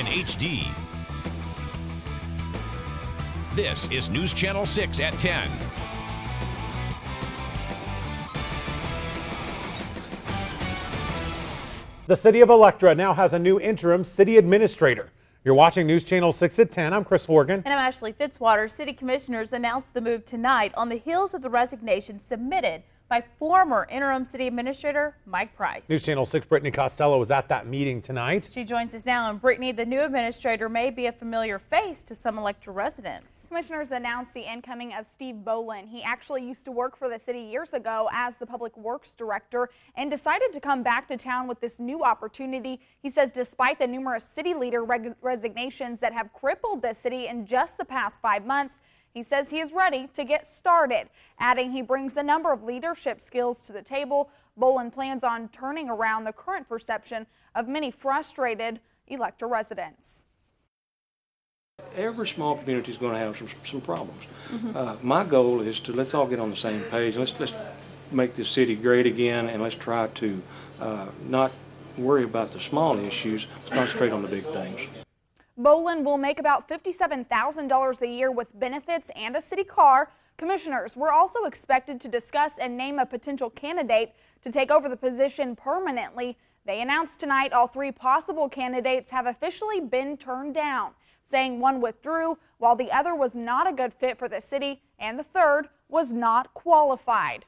in HD. This is News Channel 6 at 10. The city of Electra now has a new interim city administrator. You're watching News Channel 6 at 10. I'm Chris Horgan. And I'm Ashley Fitzwater. City commissioners announced the move tonight on the heels of the resignation submitted by former interim city administrator Mike Price. News Channel 6 Brittany Costello was at that meeting tonight. She joins us now. And Brittany, the new administrator may be a familiar face to some Electra residents. Commissioners announced the incoming of Steve Bolin. He actually used to work for the city years ago as the public works director and decided to come back to town with this new opportunity. He says despite the numerous city leader resignations that have crippled the city in just the past 5 months, he says he is ready to get started, adding he brings a number of leadership skills to the table. Bolin plans on turning around the current perception of many frustrated Electra residents. Every small community is going to have some problems. My goal is to let's all get on the same page. Let's make this city great again, and let's try to not worry about the small issues. Let's concentrate on the big things. Bolin will make about $57,000 a year with benefits and a city car. Commissioners were also expected to discuss and name a potential candidate to take over the position permanently. They announced tonight all three possible candidates have officially been turned down, saying one withdrew while the other was not a good fit for the city and the third was not qualified.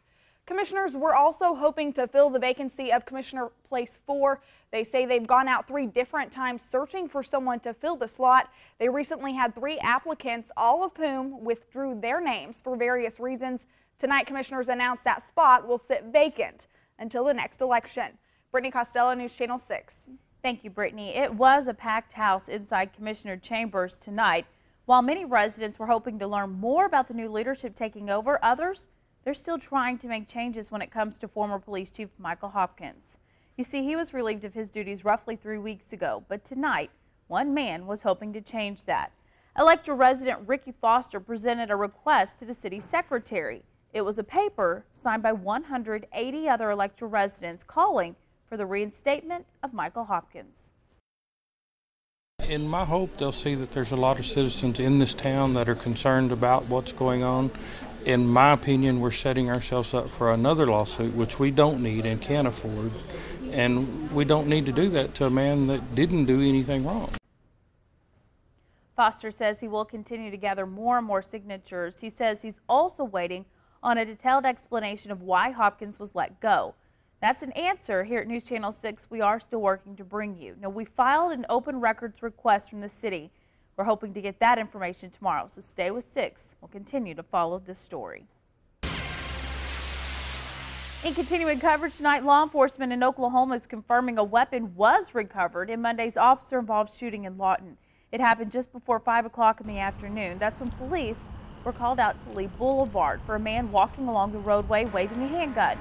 Commissioners were also hoping to fill the vacancy of Commissioner Place 4. They say they've gone out 3 different times searching for someone to fill the slot. They recently had 3 applicants, all of whom withdrew their names for various reasons. Tonight, commissioners announced that spot will sit vacant until the next election. Brittany Costello, News Channel 6. Thank you, Brittany. It was a packed house inside Commissioner Chambers tonight. While many residents were hoping to learn more about the new leadership taking over, others, they're still trying to make changes when it comes to former Police Chief Michael Hopkins. You see, he was relieved of his duties roughly 3 weeks ago, but tonight, one man was hoping to change that. Electra resident Ricky Foster presented a request to the city secretary. It was a paper signed by 180 other Electra residents calling for the reinstatement of Michael Hopkins. In my hope, they'll see that there's a lot of citizens in this town that are concerned about what's going on. In my opinion, we're setting ourselves up for another lawsuit, which we don't need and can't afford. And we don't need to do that to a man that didn't do anything wrong. Foster says he will continue to gather more and more signatures. He says he's also waiting on a detailed explanation of why Hopkins was let go. That's an answer here at News Channel 6 we are still working to bring you. Now, we filed an open records request from the city. We're hoping to get that information tomorrow, so stay with 6. We'll continue to follow this story. In continuing coverage tonight, law enforcement in Oklahoma is confirming a weapon was recovered in Monday's officer-involved shooting in Lawton. It happened just before 5 o'clock in the afternoon. That's when police were called out to Lee Boulevard for a man walking along the roadway waving a handgun.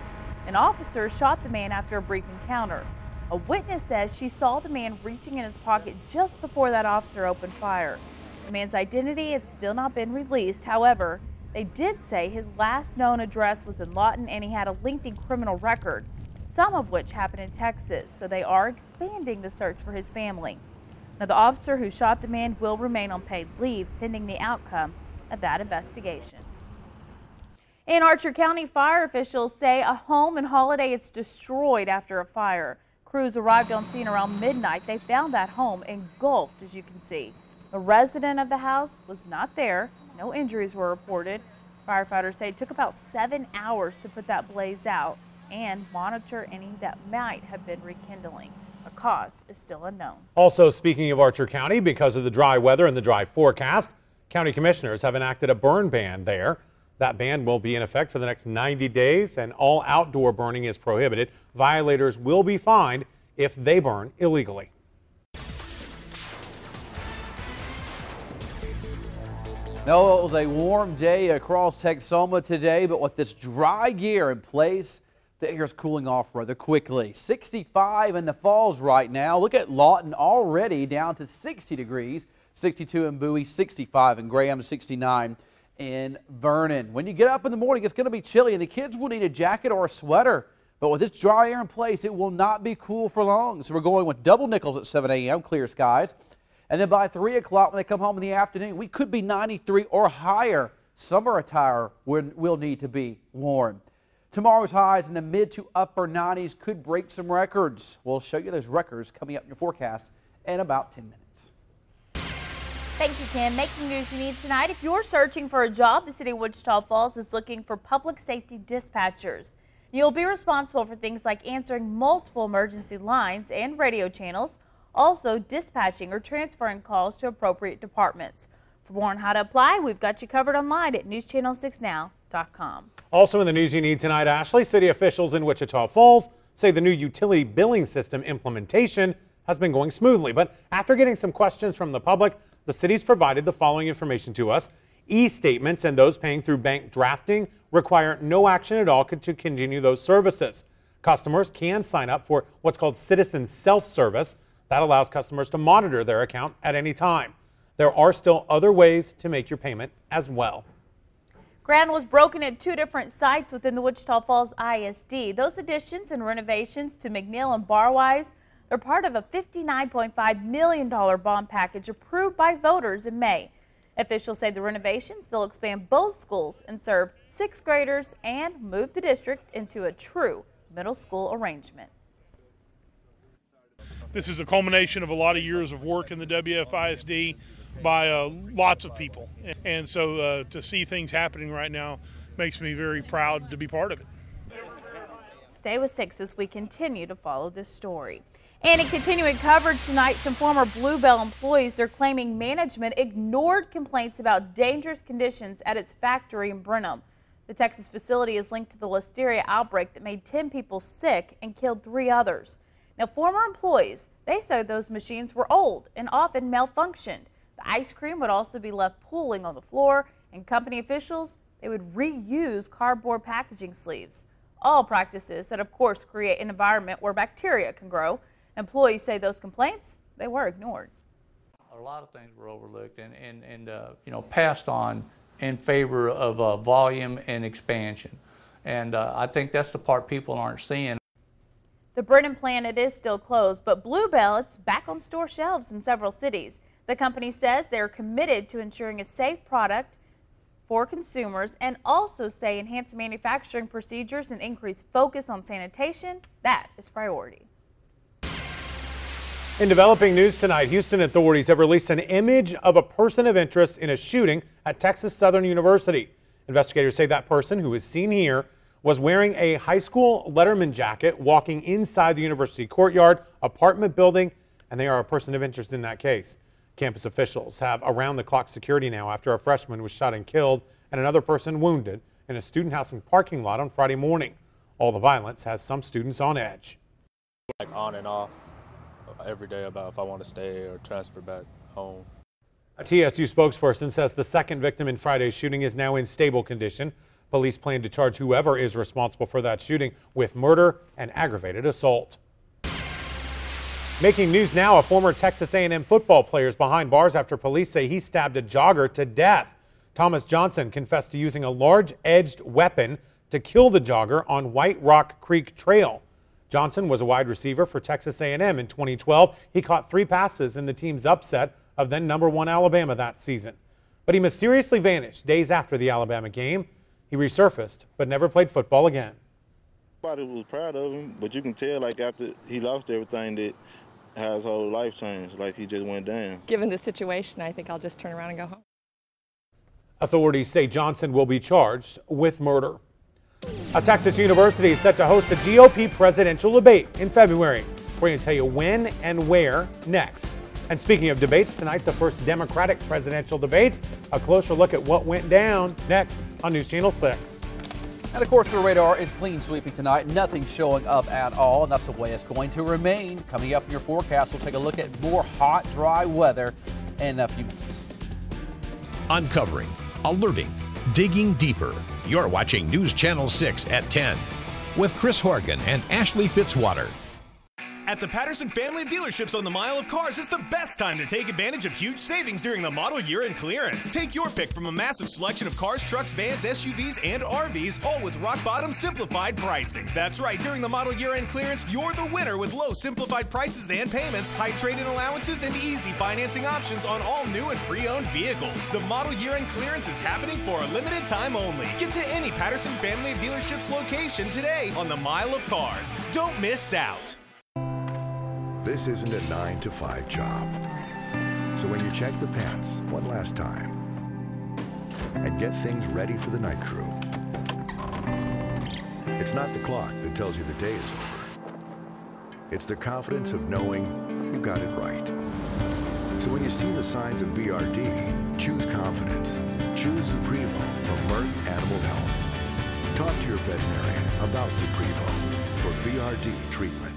An officer shot the man after a brief encounter. A witness says she saw the man reaching in his pocket just before that officer opened fire. The man's identity had still not been released. However, they did say his last known address was in Lawton and he had a lengthy criminal record, some of which happened in Texas, so they are expanding the search for his family. Now, the officer who shot the man will remain on paid leave pending the outcome of that investigation. In Archer County, fire officials say a home in Holiday is destroyed after a fire. Crews arrived on scene around midnight. They found that home engulfed, as you can see. The resident of the house was not there. No injuries were reported. Firefighters say it took about 7 hours to put that blaze out and monitor any that might have been rekindling. A cause is still unknown. Also, speaking of Archer County, because of the dry weather and the dry forecast, county commissioners have enacted a burn ban there. That ban will be in effect for the next 90 days, and all outdoor burning is prohibited. Violators will be fined if they burn illegally. No, it was a warm day across Texoma today, but with this dry gear in place, the air is cooling off rather quickly. 65 in the Falls right now. Look at Lawton already down to 60 degrees, 62 in Bowie, 65 in Graham, 69 in Vernon. When you get up in the morning, it's going to be chilly, and the kids will need a jacket or a sweater. But with this dry air in place, it will not be cool for long. So we're going with double nickels at 7 a.m., clear skies. And then by 3 o'clock when they come home in the afternoon, we could be 93 or higher. Summer attire will need to be worn. Tomorrow's highs in the mid to upper 90s could break some records. We'll show you those records coming up in your forecast in about 10 minutes. Thank you, Ken. Making news you need tonight. If you're searching for a job, the city of Wichita Falls is looking for public safety dispatchers. You'll be responsible for things like answering multiple emergency lines and radio channels, also dispatching or transferring calls to appropriate departments. For more on how to apply, we've got you covered online at newschannel6now.com. Also in the news you need tonight, Ashley, city officials in Wichita Falls say the new utility billing system implementation has been going smoothly. But after getting some questions from the public, the city's provided the following information to us. E-statements and those paying through bank drafting require no action at all to continue those services. Customers can sign up for what's called citizen self-service. That allows customers to monitor their account at any time. There are still other ways to make your payment as well. Ground was broken at 2 different sites within the Wichita Falls ISD. Those additions and renovations to McNeil and Barwise are part of a $59.5 million bond package approved by voters in May. Officials say the renovations, they'll expand both schools and serve 6th graders and move the district into a true middle school arrangement. This is a culmination of a lot of years of work in the WFISD by lots of people. And so to see things happening right now makes me very proud to be part of it. Stay with 6 as we continue to follow this story. And in continuing coverage tonight, some former Bluebell employees, they're claiming management ignored complaints about dangerous conditions at its factory in Brenham. The Texas facility is linked to the Listeria outbreak that made 10 people sick and killed 3 others. Now, former employees, they say those machines were old and often malfunctioned. The ice cream would also be left pooling on the floor, and company officials, they would reuse cardboard packaging sleeves. All practices that, of course, create an environment where bacteria can grow. Employees say those complaints, they were ignored. A lot of things were overlooked and passed on in favor of volume and expansion. And I think that's the part people aren't seeing. The Brenham plant, it is still closed, but Bluebell, it's back on store shelves in several cities. The company says they're committed to ensuring a safe product for consumers and also say enhanced manufacturing procedures and increased focus on sanitation, that is priority. In developing news tonight, Houston authorities have released an image of a person of interest in a shooting at Texas Southern University. Investigators say that person, who is seen here, was wearing a high school letterman jacket, walking inside the university courtyard, apartment building, and they are a person of interest in that case. Campus officials have around-the-clock security now after a freshman was shot and killed and another person wounded in a student housing parking lot on Friday morning. All the violence has some students on edge. Like on and off every day about if I want to stay or transfer back home. A TSU spokesperson says the second victim in Friday's shooting is now in stable condition. Police plan to charge whoever is responsible for that shooting with murder and aggravated assault. Making news now, a former Texas A&M football player is behind bars after police say he stabbed a jogger to death. Thomas Johnson confessed to using a large-edged weapon to kill the jogger on White Rock Creek Trail. Johnson was a wide receiver for Texas A&M in 2012. He caught 3 passes in the team's upset of then #1 Alabama that season. But he mysteriously vanished days after the Alabama game. He resurfaced, but never played football again. Everybody was proud of him, but you can tell, like, after he lost everything, that how his whole life changed, like he just went down. Given the situation, I think I'll just turn around and go home. Authorities say Johnson will be charged with murder. A Texas university is set to host a GOP presidential debate in February. We're going to tell you when and where next. And speaking of debates, tonight the first Democratic presidential debate. A closer look at what went down next on News Channel 6. And of course, the radar is clean sweeping tonight. Nothing showing up at all, and that's the way it's going to remain. Coming up in your forecast, we'll take a look at more hot, dry weather in a few minutes. Uncovering, alerting, digging deeper. You're watching News Channel 6 at 10 with Chris Horgan and Ashley Fitzwater. At the Patterson family of dealerships on the Mile of Cars, it's the best time to take advantage of huge savings during the model year-end clearance. Take your pick from a massive selection of cars, trucks, vans, SUVs, and RVs, all with rock-bottom simplified pricing. That's right, during the model year-end clearance, you're the winner with low simplified prices and payments, high trade-in allowances, and easy financing options on all new and pre-owned vehicles. The model year-end clearance is happening for a limited time only. Get to any Patterson family of dealerships location today on the Mile of Cars. Don't miss out. This isn't a 9-to-5 job. So when you check the pants one last time and get things ready for the night crew, it's not the clock that tells you the day is over. It's the confidence of knowing you got it right. So when you see the signs of BRD, choose confidence. Choose Suprevo from Merck Animal Health. Talk to your veterinarian about Suprevo for BRD treatment.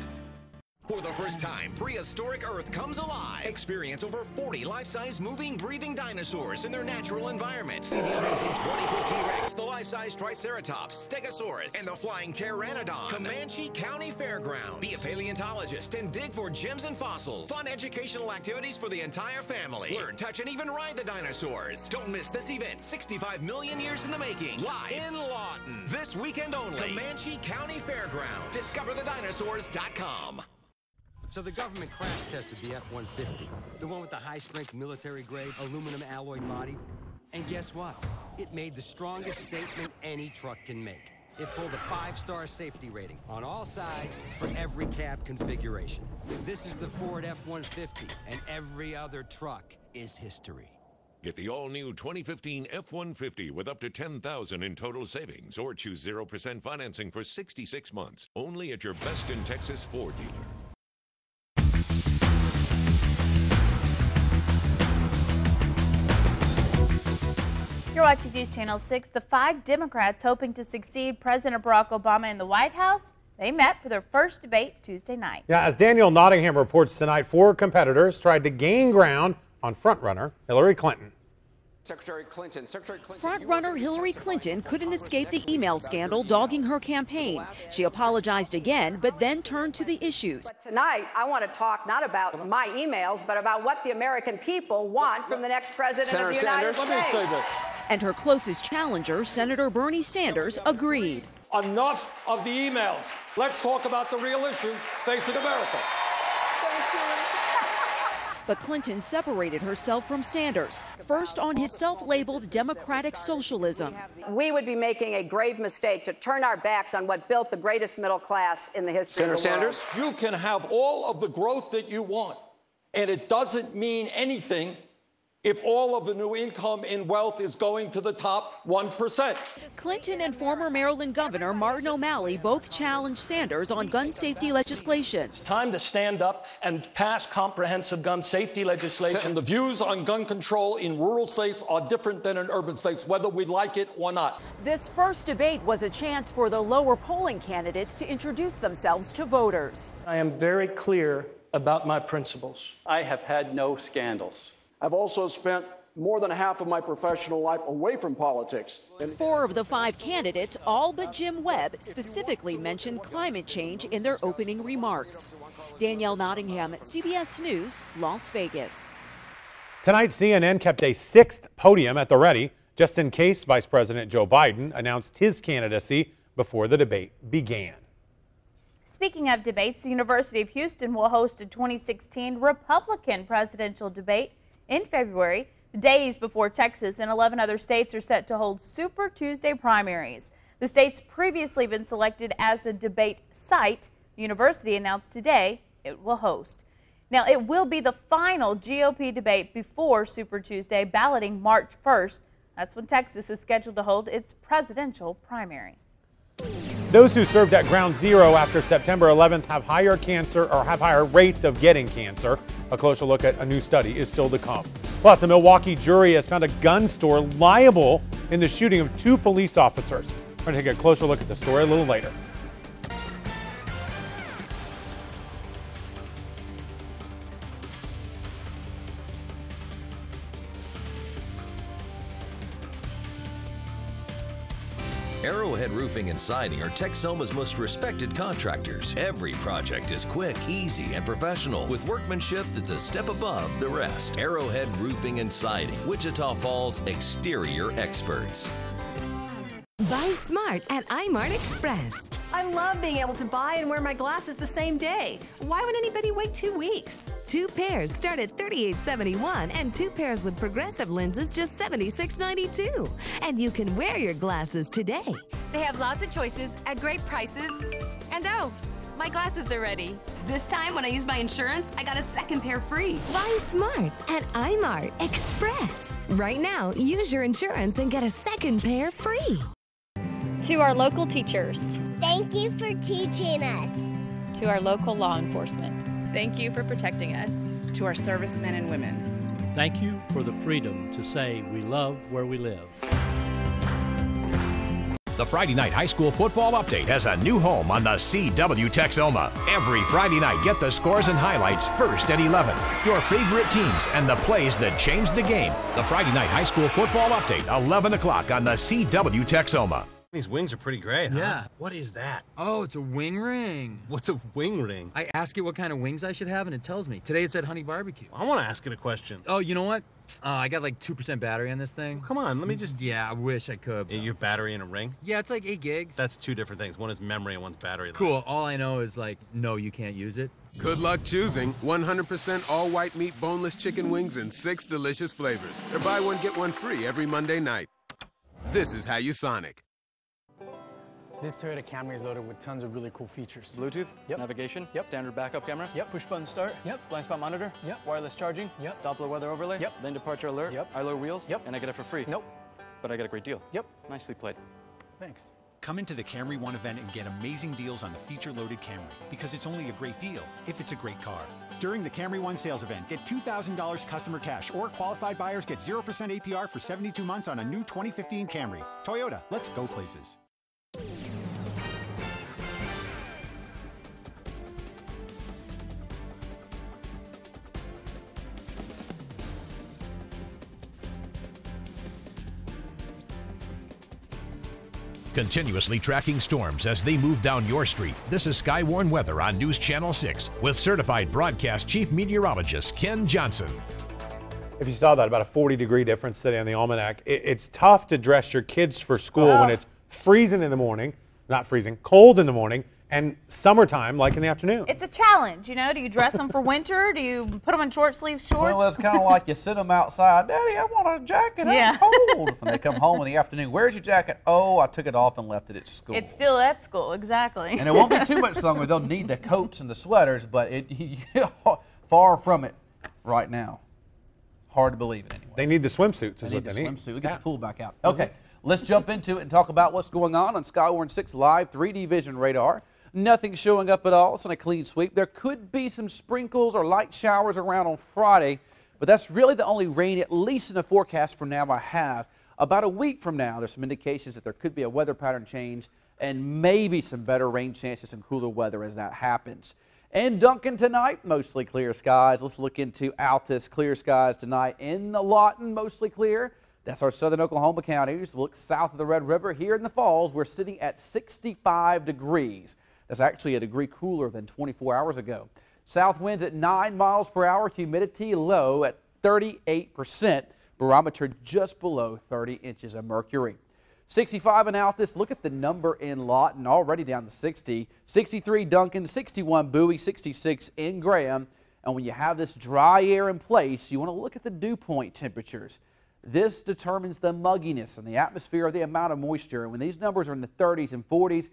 For the first time, prehistoric Earth comes alive. Experience over 40 life-size moving, breathing dinosaurs in their natural environment. See the amazing 20-foot T-Rex, the life-size Triceratops, Stegosaurus, and the flying Pteranodon. Comanche County Fairgrounds. Be a paleontologist and dig for gems and fossils. Fun educational activities for the entire family. Learn, touch, and even ride the dinosaurs. Don't miss this event, 65 million years in the making. Live in Lawton. This weekend only. Comanche County Fairgrounds. DiscoverTheDinosaurs.com. So the government crash tested the F-150, the one with the high-strength military-grade aluminum alloy body. And guess what? It made the strongest statement any truck can make. It pulled a 5-star safety rating on all sides for every cab configuration. This is the Ford F-150, and every other truck is history. Get the all-new 2015 F-150 with up to $10,000 in total savings, or choose 0% financing for 66 months. Only at your Best in Texas Ford dealer. You're watching News Channel 6. The 5 Democrats hoping to succeed President Barack Obama in the White House, they met for their first debate Tuesday night. Yeah, as Daniel Nottingham reports tonight, 4 competitors tried to gain ground on frontrunner Hillary Clinton. Secretary Clinton. Front-runner Hillary Clinton couldn't escape the email scandal dogging her campaign. She apologized again, but then turned to the issues. But tonight, I want to talk not about my emails, but about what the American people want from the next president of the United States. Let me say this. And her closest challenger, Senator Bernie Sanders, agreed. Enough of the emails. Let's talk about the real issues facing America. But Clinton separated herself from Sanders, first on his self-labeled democratic socialism. We would be making a grave mistake to turn our backs on what built the greatest middle class in the history of the world. Senator Sanders, you can have all of the growth that you want, and it doesn't mean anything if all of the new income and wealth is going to the top 1%. Clinton and former Maryland Governor Martin O'Malley both challenged Sanders on gun safety legislation. It's time to stand up and pass comprehensive gun safety legislation. The views on gun control in rural states are different than in urban states, whether we like it or not. This first debate was a chance for the lower polling candidates to introduce themselves to voters. I am very clear about my principles. I have had no scandals. I've also spent more than half of my professional life away from politics. 4 of the 5 candidates, all but Jim Webb, specifically mentioned climate change in their opening remarks. Danielle Nottingham, CBS News, Las Vegas. Tonight, CNN kept a 6th podium at the ready, just in case Vice President Joe Biden announced his candidacy before the debate began. Speaking of debates, the University of Houston will host a 2016 Republican presidential debate in February, days before Texas and 11 other states are set to hold Super Tuesday primaries. The state's previously been selected as the debate site. The university announced today it will host. Now, it will be the final GOP debate before Super Tuesday, balloting March 1st. That's when Texas is scheduled to hold its presidential primary. Those who served at Ground Zero after September 11th have higher rates of getting cancer. A closer look at a new study is still to come. Plus, a Milwaukee jury has found a gun store liable in the shooting of 2 police officers. We're going to take a closer look at the story a little later. Arrowhead Roofing and Siding are Texoma's most respected contractors. Every project is quick, easy, and professional with workmanship that's a step above the rest. Arrowhead Roofing and Siding, Wichita Falls exterior experts. Buy smart at iMart Express. I love being able to buy and wear my glasses the same day. Why would anybody wait 2 weeks? 2 pairs start at $38.71 and 2 pairs with progressive lenses just $76.92. And you can wear your glasses today. They have lots of choices at great prices. And oh, my glasses are ready. This time when I used my insurance, I got a second pair free. Buy smart at iMart Express. Right now, use your insurance and get a second pair free. To our local teachers. Thank you for teaching us. To our local law enforcement. Thank you for protecting us. To our servicemen and women. Thank you for the freedom to say we love where we live. The Friday Night High School Football Update has a new home on the CW Texoma. Every Friday night, get the scores and highlights first at 11. Your favorite teams and the plays that changed the game. The Friday Night High School Football Update, 11 o'clock on the CW Texoma. These wings are pretty great, huh? Yeah. What is that? Oh, it's a wing ring. What's a wing ring? I ask it what kind of wings I should have, and it tells me. Today it said honey barbecue. I want to ask it a question. Oh, you know what? I got like 2% battery on this thing. Come on, let me just... Yeah, I wish I could. You have battery in a ring? Yeah, it's like 8 gigs. That's 2 different things. One is memory and one's battery life. Cool. All I know is like, no, you can't use it. Good luck choosing 100% all-white meat boneless chicken wings in 6 delicious flavors. Or buy one, get one free every Monday night. This is how you Sonic. This Toyota Camry is loaded with tons of really cool features. Bluetooth? Yep. Navigation? Yep. Standard backup camera? Yep. Push button start? Yep. Blind spot monitor? Yep. Wireless charging? Yep. Doppler weather overlay? Yep. Lane departure alert? Yep. I lower wheels? Yep. And I get it for free? Nope. But I get a great deal? Yep. Nicely played. Thanks. Come into the Camry One event and get amazing deals on the feature-loaded Camry, because it's only a great deal if it's a great car. During the Camry One sales event, get $2,000 customer cash, or qualified buyers get 0% APR for 72 months on a new 2015 Camry. Toyota, let's go places. Continuously tracking storms as they move down your street. This is Skywarn Weather on News Channel 6 with certified broadcast chief meteorologist Ken Johnson. If you saw that, about a 40-degree difference today on the almanac. It's tough to dress your kids for school when it's freezing in the morning, not freezing, cold in the morning, and summertime like in the afternoon. It's a challenge, you know. Do you dress them for winter? Do you put them in short sleeve shorts? Well, it's kind of like you sit them outside. Daddy, I want a jacket. Yeah. I'm cold. When they come home in the afternoon, where's your jacket? Oh, I took it off and left it at school. It's still at school, exactly. And it won't be too much longer. They'll need the coats and the sweaters, but far from it right now. Hard to believe it anyway. They need the swimsuits is They what need they the need. swimsuit. We get the pool back out. Okay, let's jump into it and talk about what's going on Skywarn 6 Live 3D Vision Radar. Nothing showing up at all. It's on a clean sweep. There could be some sprinkles or light showers around on Friday, but that's really the only rain, at least in the forecast for now, I have. About a week from now, there's some indications that there could be a weather pattern change and maybe some better rain chances and cooler weather as that happens. And Duncan tonight, mostly clear skies. Let's look into Altus. Clear skies tonight in the Lawton, mostly clear. That's our southern Oklahoma counties. Look south of the Red River. Here in the Falls, we're sitting at 65 degrees. That's actually a degree cooler than 24 hours ago. South winds at 9 miles per hour. Humidity low at 38%. Barometer just below 30 inches of mercury. 65 in Altus. Look at the number in Lawton, already down to 60. 63 Duncan, 61 Bowie, 66 in Graham. And when you have this dry air in place, you want to look at the dew point temperatures. This determines the mugginess in the atmosphere of the amount of moisture. And when these numbers are in the 30s and 40s,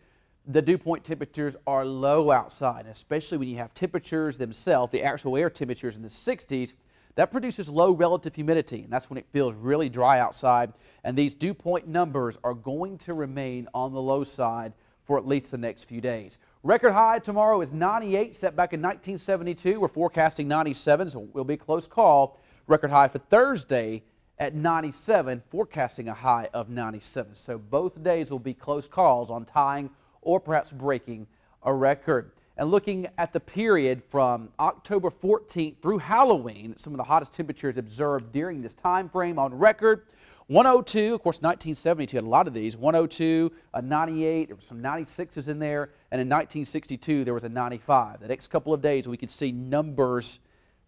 the dew point temperatures are low outside, especially when you have temperatures themselves, the actual air temperatures in the 60s. That produces low relative humidity, and that's when it feels really dry outside. And these dew point numbers are going to remain on the low side for at least the next few days. Record high tomorrow is 98, set back in 1972. We're forecasting 97, so it will be a close call. Record high for Thursday at 97, forecasting a high of 97. So both days will be close calls on tying or perhaps breaking a record. And looking at the period from October 14th through Halloween, some of the hottest temperatures observed during this time frame on record. 102, of course, 1972 had a lot of these. 102, a 98, there were some 96s in there, and in 1962 there was a 95. The next couple of days we could see numbers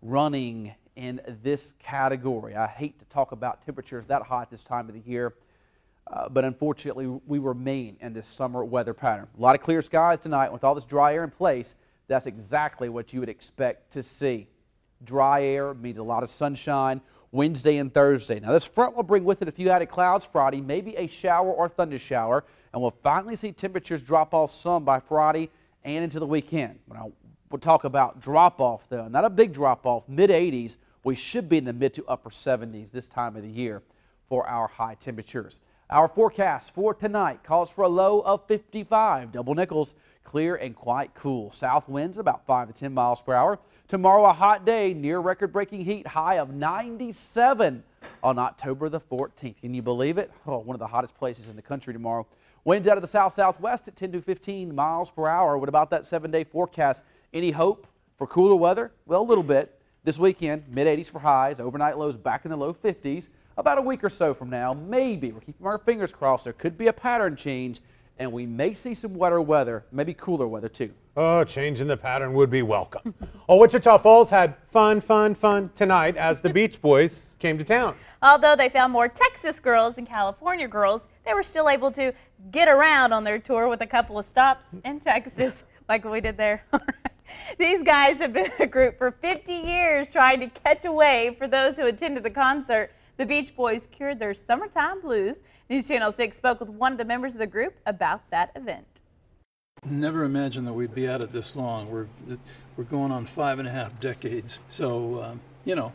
running in this category. I hate to talk about temperatures that hot this time of the year, but unfortunately we remain in this summer weather pattern. A lot of clear skies tonight. With all this dry air in place, that's exactly what you would expect to see. Dry air means a lot of sunshine Wednesday and Thursday. Now this front will bring with it a few added clouds Friday, maybe a shower or thunder shower, and we'll finally see temperatures drop off some by Friday and into the weekend. We'll talk about drop off though, not a big drop off, mid-80s. We should be in the mid to upper 70s this time of the year for our high temperatures. Our forecast for tonight calls for a low of 55. Double Nickels, clear and quite cool. South winds about 5 to 10 miles per hour. Tomorrow a hot day, near record-breaking heat, high of 97 on October the 14th. Can you believe it? Oh, one of the hottest places in the country tomorrow. Winds out of the south-southwest at 10 to 15 miles per hour. What about that 7-day forecast? Any hope for cooler weather? Well, a little bit. This weekend, mid-80s for highs, overnight lows back in the low 50s. About a week or so from now, maybe, we're keeping our fingers crossed, there could be a pattern change, and we may see some wetter weather, maybe cooler weather too. Oh, changing the pattern would be welcome. Wichita Falls had fun tonight as the Beach Boys came to town. Although they found more Texas girls than California girls, they were still able to get around on their tour with a couple of stops in Texas, like we did there. These guys have been a group for 50 years trying to catch a wave. For those who attended the concert, the Beach Boys cured their summertime blues. News Channel 6 spoke with one of the members of the group about that event. Never imagined that we'd be at it this long. We're going on 5.5 decades. So, you know,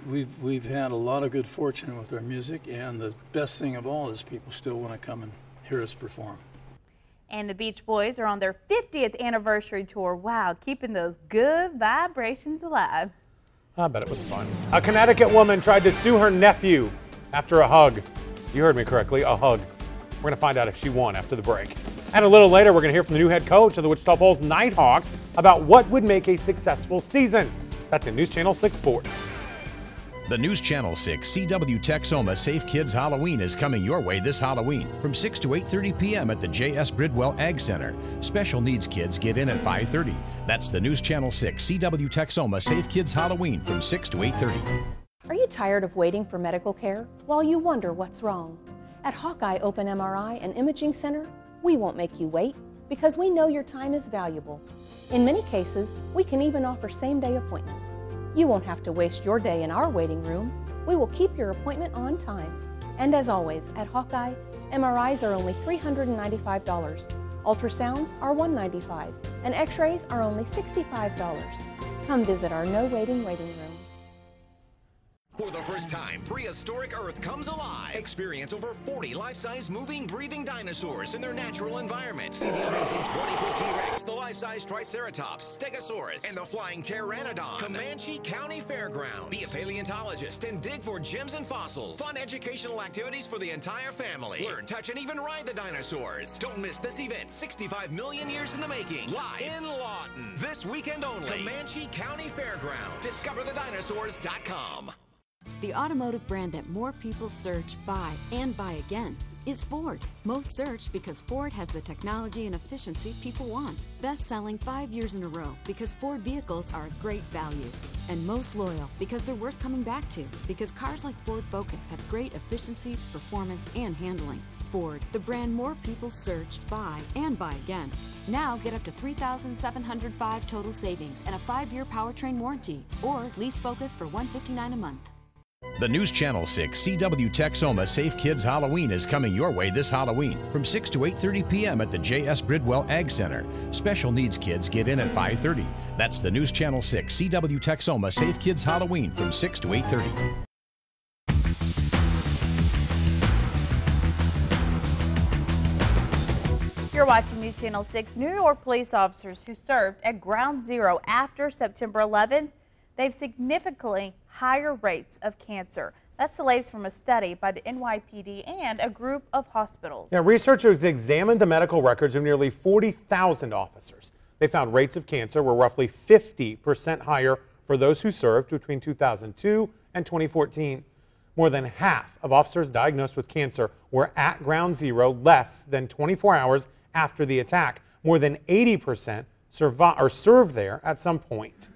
we've had a lot of good fortune with our music, and the best thing of all is people still want to come and hear us perform. And the Beach Boys are on their 50th anniversary tour. Wow, keeping those good vibrations alive. I bet it was fun. A Connecticut woman tried to sue her nephew after a hug. You heard me correctly, a hug. We're going to find out if she won after the break. And a little later, we're going to hear from the new head coach of the Wichita Falls Nighthawks about what would make a successful season. That's in News Channel 6 Sports. The News Channel 6 CW Texoma Safe Kids Halloween is coming your way this Halloween from 6 to 8:30 p.m. at the J.S. Bridwell Ag Center. Special needs kids get in at 5:30. That's the News Channel 6 CW Texoma Safe Kids Halloween from 6 to 8:30. Are you tired of waiting for medical care while you wonder what's wrong? At Hawkeye Open MRI and Imaging Center, we won't make you wait because we know your time is valuable. In many cases, we can even offer same-day appointments. You won't have to waste your day in our waiting room. We will keep your appointment on time. And as always, at Hawkeye, MRIs are only $395, ultrasounds are $195, and x-rays are only $65. Come visit our no-waiting waiting room. For the first time, prehistoric Earth comes alive. Experience over 40 life-size moving, breathing dinosaurs in their natural environment. See the amazing 20-foot T-Rex, the life-size Triceratops, Stegosaurus, and the flying Pteranodon. Comanche County Fairground. Be a paleontologist and dig for gems and fossils. Fun educational activities for the entire family. Learn, touch, and even ride the dinosaurs. Don't miss this event. 65 million years in the making. Live in Lawton. This weekend only. Comanche County Fairground. DiscoverTheDinosaurs.com. The automotive brand that more people search, buy, and buy again is Ford. Most search because Ford has the technology and efficiency people want. Best-selling 5 years in a row because Ford vehicles are a great value. And most loyal because they're worth coming back to, because cars like Ford Focus have great efficiency, performance, and handling. Ford, the brand more people search, buy, and buy again. Now get up to $3,705 total savings and a 5-year powertrain warranty, or lease Focus for $159 a month. The News Channel 6 CW Texoma Safe Kids Halloween is coming your way this Halloween from 6 to 8:30 p.m. at the J.S. Bridwell Ag Center. Special needs kids get in at 5:30. That's the News Channel 6 CW Texoma Safe Kids Halloween from 6 to 8:30. You're watching News Channel 6. New York police officers who served at Ground Zero after September 11th, they've significantly higher rates of cancer. That's the latest from a study by the NYPD and a group of hospitals. Now, researchers examined the medical records of nearly 40,000 officers. They found rates of cancer were roughly 50% higher for those who served between 2002 and 2014. More than half of officers diagnosed with cancer were at ground zero less than 24 hours after the attack. More than 80% served there at some point.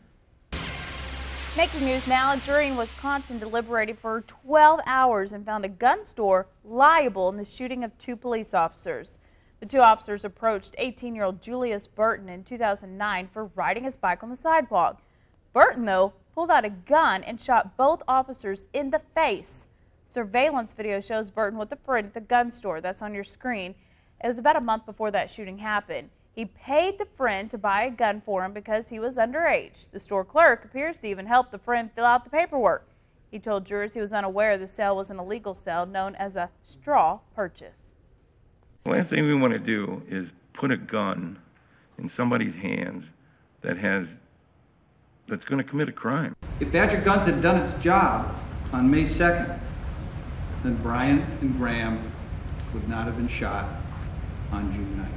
Making news now, a jury in Wisconsin deliberated for 12 hours and found a gun store liable in the shooting of 2 police officers. The 2 officers approached 18-year-old Julius Burton in 2009 for riding his bike on the sidewalk. Burton, though, pulled out a gun and shot both officers in the face. Surveillance video shows Burton with a friend at the gun store. That's on your screen. It was about a month before that shooting happened. He paid the friend to buy a gun for him because he was underage. The store clerk appears to even help the friend fill out the paperwork. He told jurors he was unaware the sale was an illegal sale known as a straw purchase. The last thing we want to do is put a gun in somebody's hands that's going to commit a crime. If Badger Guns had done its job on May 2nd, then Brian and Graham would not have been shot on June 9th.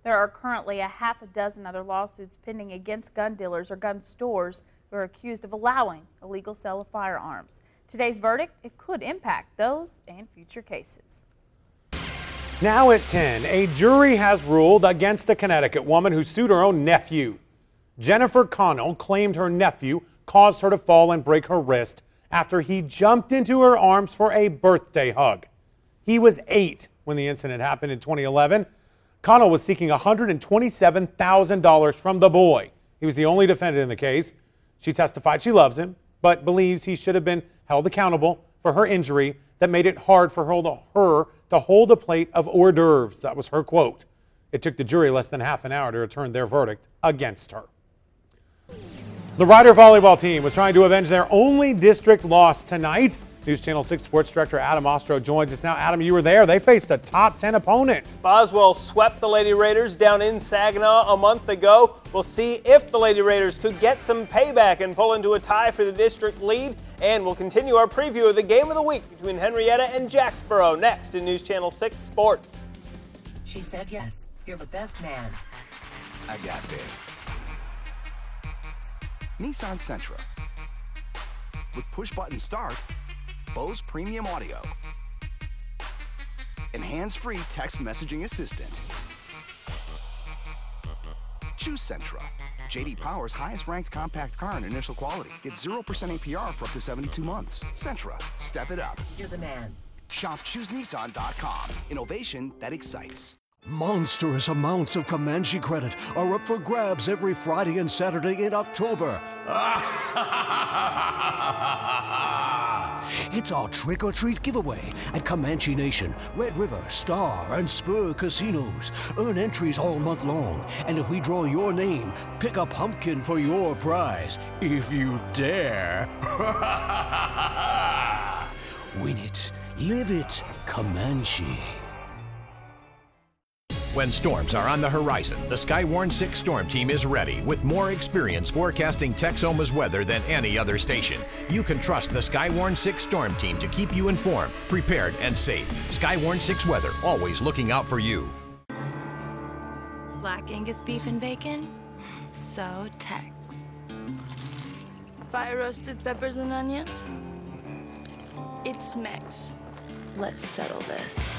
There are currently a half a dozen other lawsuits pending against gun dealers or gun stores who are accused of allowing illegal sale of firearms. Today's verdict, it could impact those and future cases. Now at 10, a jury has ruled against a Connecticut woman who sued her own nephew. Jennifer Connell claimed her nephew caused her to fall and break her wrist after he jumped into her arms for a birthday hug. He was 8 when the incident happened in 2011. Connell was seeking $127,000 from the boy. He was the only defendant in the case. She testified she loves him, but believes he should have been held accountable for her injury that made it hard for her to hold a plate of hors d'oeuvres. That was her quote. It took the jury less than half an hour to return their verdict against her. The Rider volleyball team was trying to avenge their only district loss tonight. News Channel 6 Sports Director Adam Ostro joins us now. Adam, you were there. They faced a top 10 opponent. Boswell swept the Lady Raiders down in Saginaw a month ago. We'll see if the Lady Raiders could get some payback and pull into a tie for the district lead. And we'll continue our preview of the game of the week between Henrietta and Jacksboro next in News Channel 6 Sports. She said yes. You're the best man. I got this. Nissan Sentra. With push-button start, Bose Premium Audio, and hands-free text messaging assistant. Choose Sentra, J.D. Power's highest-ranked compact car in initial quality. Get 0% APR for up to 72 months. Sentra, step it up. You're the man. Shop ChooseNissan.com. Innovation that excites. Monstrous amounts of Comanche credit are up for grabs every Friday and Saturday in October. It's our trick-or-treat giveaway at Comanche Nation, Red River, Star, and Spur casinos. Earn entries all month long, and if we draw your name, pick a pumpkin for your prize, if you dare. Win it, live it, Comanche. When storms are on the horizon, the Skywarn 6 Storm Team is ready with more experience forecasting Texoma's weather than any other station. You can trust the Skywarn 6 Storm Team to keep you informed, prepared, and safe. Skywarn 6 Weather, always looking out for you. Black Angus beef and bacon? So Tex. Fire roasted peppers and onions? It's Mex. Let's settle this.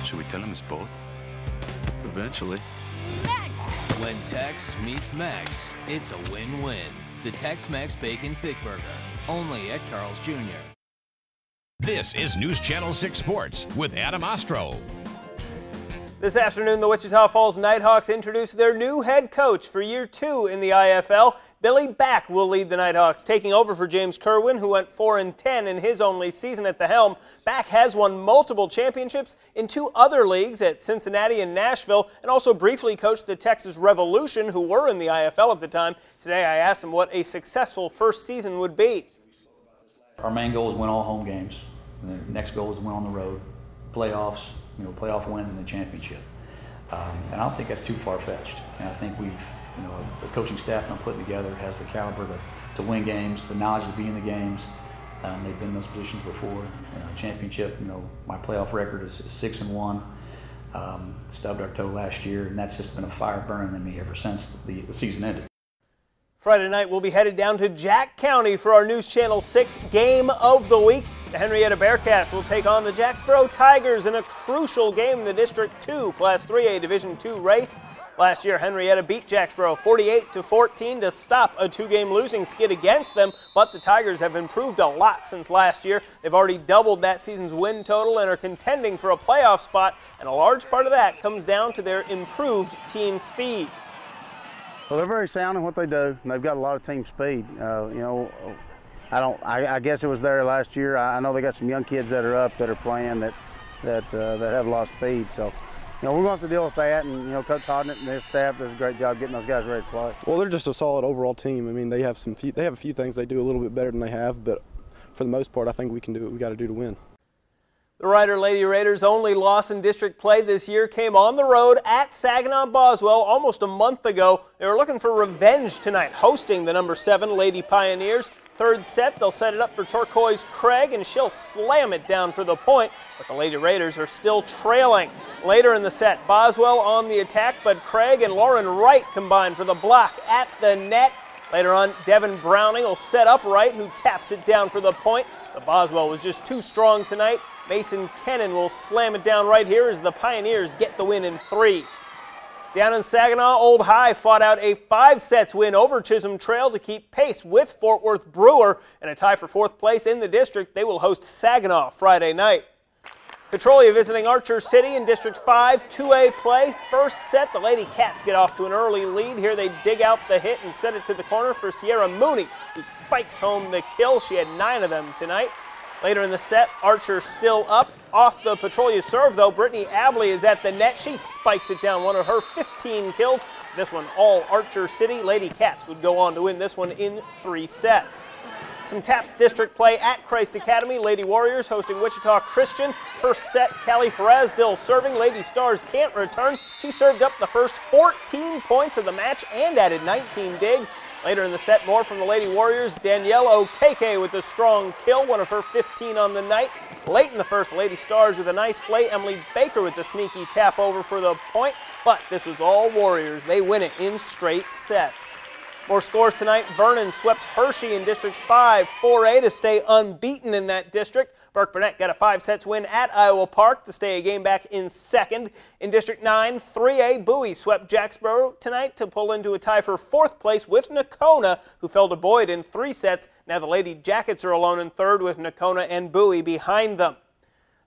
Should we tell him it's both? Eventually. When Tex meets Mex, it's a win-win. The Tex-Mex Bacon Thick Burger, only at Carl's Jr. This is News Channel 6 Sports with Adam Ostro. This afternoon, the Wichita Falls Nighthawks introduce their new head coach for year 2 in the IFL. Billy Back will lead the Nighthawks, taking over for James Kerwin, who went 4-10 in his only season at the helm. Back has won multiple championships in 2 other leagues at Cincinnati and Nashville, and also briefly coached the Texas Revolution, who were in the IFL at the time. Today, I asked him what a successful first season would be. Our main goal is win all home games. And the next goal is win on the road, playoffs, playoff wins and the championship. And I don't think that's too far-fetched. And I think we've, the coaching staff I'm putting together has the caliber to win games, the knowledge to be in the games. They've been in those positions before. Championship, my playoff record is 6-1. Stubbed our toe last year, and that's just been a fire burning in me ever since the season ended. Friday night, we'll be headed down to Jack County for our News Channel 6 Game of the Week. The Henrietta Bearcats will take on the Jacksboro Tigers in a crucial game in the District 2 Class 3A Division II race. Last year, Henrietta beat Jacksboro 48-14 to stop a 2-game losing skid against them, but the Tigers have improved a lot since last year. They've already doubled that season's win total and are contending for a playoff spot, and a large part of that comes down to their improved team speed. Well, they're very sound in what they do, and they've got a lot of team speed. I guess it was there last year. I know they got some young kids that are up that are playing that have a lot of speed. So, we're going to have to deal with that. And Coach Hodnett and his staff does a great job getting those guys ready to play. Well, they're just a solid overall team. I mean, they have a few things they do a little bit better than they have, but for the most part, I think we can do what we got to do to win. The Rider Lady Raiders' only loss in district play this year came on the road at Saginaw-Boswell almost a month ago. They were looking for revenge tonight, hosting the number 7 Lady Pioneers. Third set, they'll set it up for Turquoise Craig, and she'll slam it down for the point, but the Lady Raiders are still trailing. Later in the set, Boswell on the attack, but Craig and Lauren Wright combine for the block at the net. Later on, Devin Browning will set up Wright, who taps it down for the point. But Boswell was just too strong tonight. Mason Kennan will slam it down right here as the Pioneers get the win in 3. Down in Saginaw, Old High fought out a 5-sets win over Chisholm Trail to keep pace with Fort Worth Brewer. In a tie for 4th place in the district, they will host Saginaw Friday night. Petrolia visiting Archer City in District 5, 2A play. First set, the Lady Cats get off to an early lead. Here they dig out the hit and set it to the corner for Sierra Mooney, who spikes home the kill. She had 9 of them tonight. Later in the set, Archer still up. Off the Petrolia serve, though, Brittany Abley is at the net. She spikes it down, one of her 15 kills. This one all Archer City. Lady Cats would go on to win this one in 3 sets. Some TAPS district play at Christ Academy. Lady Warriors hosting Wichita Christian. First set, Callie Hrazdil serving. Lady Stars can't return. She served up the first 14 points of the match and added 19 digs. Later in the set, more from the Lady Warriors. Danielle Okeke with a strong kill, one of her 15 on the night. Late in the first, Lady Stars with a nice play. Emily Baker with the sneaky tap over for the point. But this was all Warriors. They win it in straight sets. More scores tonight. Vernon swept Hershey in District 5, 4A to stay unbeaten in that district. Burke Burnett got a 5-sets win at Iowa Park to stay a game back in 2nd. In District 9, 3A, Bowie swept Jacksboro tonight to pull into a tie for 4th place with Nakona, who fell to Boyd in 3 sets. Now the Lady Jackets are alone in 3rd with Nakona and Bowie behind them.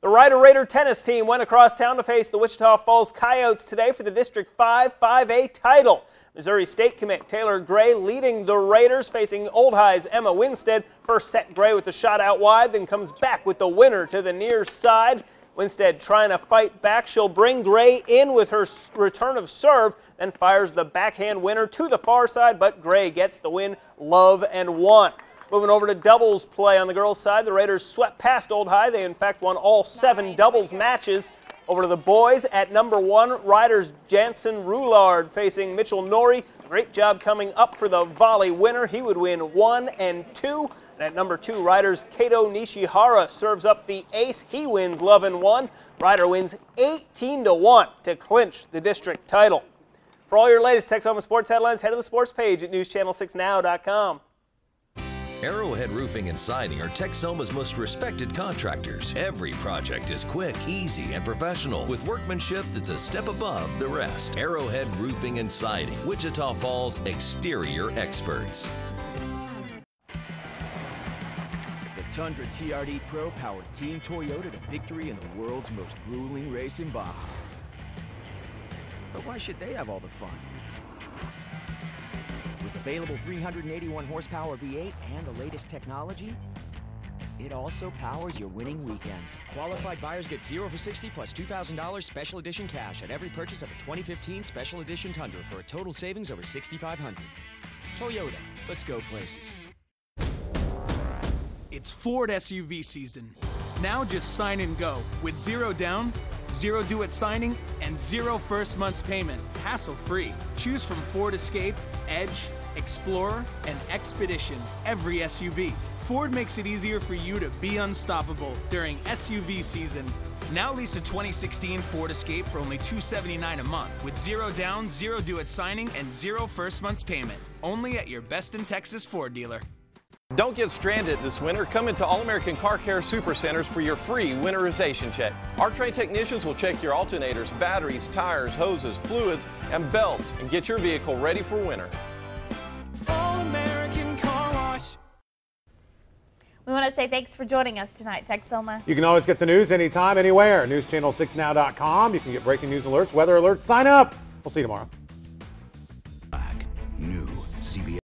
The Rider Raider tennis team went across town to face the Wichita Falls Coyotes today for the District 5 5A title. Missouri State commit Taylor Gray leading the Raiders, facing Old High's Emma Winstead. First set, Gray with the shot out wide, then comes back with the winner to the near side. Winstead trying to fight back. She'll bring Gray in with her return of serve, then fires the backhand winner to the far side, but Gray gets the win, love, and 1. Moving over to doubles play on the girls' side, the Raiders swept past Old High. They, in fact, won all 7 doubles matches. Over to the boys at number 1, Riders Jansen Roulard facing Mitchell Norrie. Great job coming up for the volley winner. He would win 1 and 2. And at number 2, Riders Kato Nishihara serves up the ace. He wins love and 1. Rider wins 18-1 to clinch the district title. For all your latest Texoma sports headlines, head to the sports page at newschannel6now.com. Arrowhead Roofing and Siding are Texoma's most respected contractors. Every project is quick, easy, and professional with workmanship that's a step above the rest. Arrowhead Roofing and Siding, Wichita Falls exterior experts. The Tundra TRD Pro powered Team Toyota to victory in the world's most grueling race in Baja. But why should they have all the fun? With available 381 horsepower V8 and the latest technology, it also powers your winning weekends. Qualified buyers get 0 for 60 plus $2,000 special edition cash at every purchase of a 2015 special edition Tundra for a total savings over $6,500. Toyota, let's go places. It's Ford SUV season. Now just sign and go with 0 down, 0 due at signing, and 0 first month's payment, hassle-free. Choose from Ford Escape, Edge, Explorer, and Expedition, every SUV. Ford makes it easier for you to be unstoppable during SUV season. Now lease a 2016 Ford Escape for only $279 a month with 0 down, 0 due at signing, and 0 first month's payment. Only at your Best in Texas Ford dealer. Don't get stranded this winter. Come into All-American Car Care Super Centers for your free winterization check. Our trained technicians will check your alternators, batteries, tires, hoses, fluids, and belts and get your vehicle ready for winter. All-American Car Wash. We want to say thanks for joining us tonight, Texoma. You can always get the news anytime, anywhere. NewsChannel6now.com. You can get breaking news alerts, weather alerts. Sign up. We'll see you tomorrow. New CBS.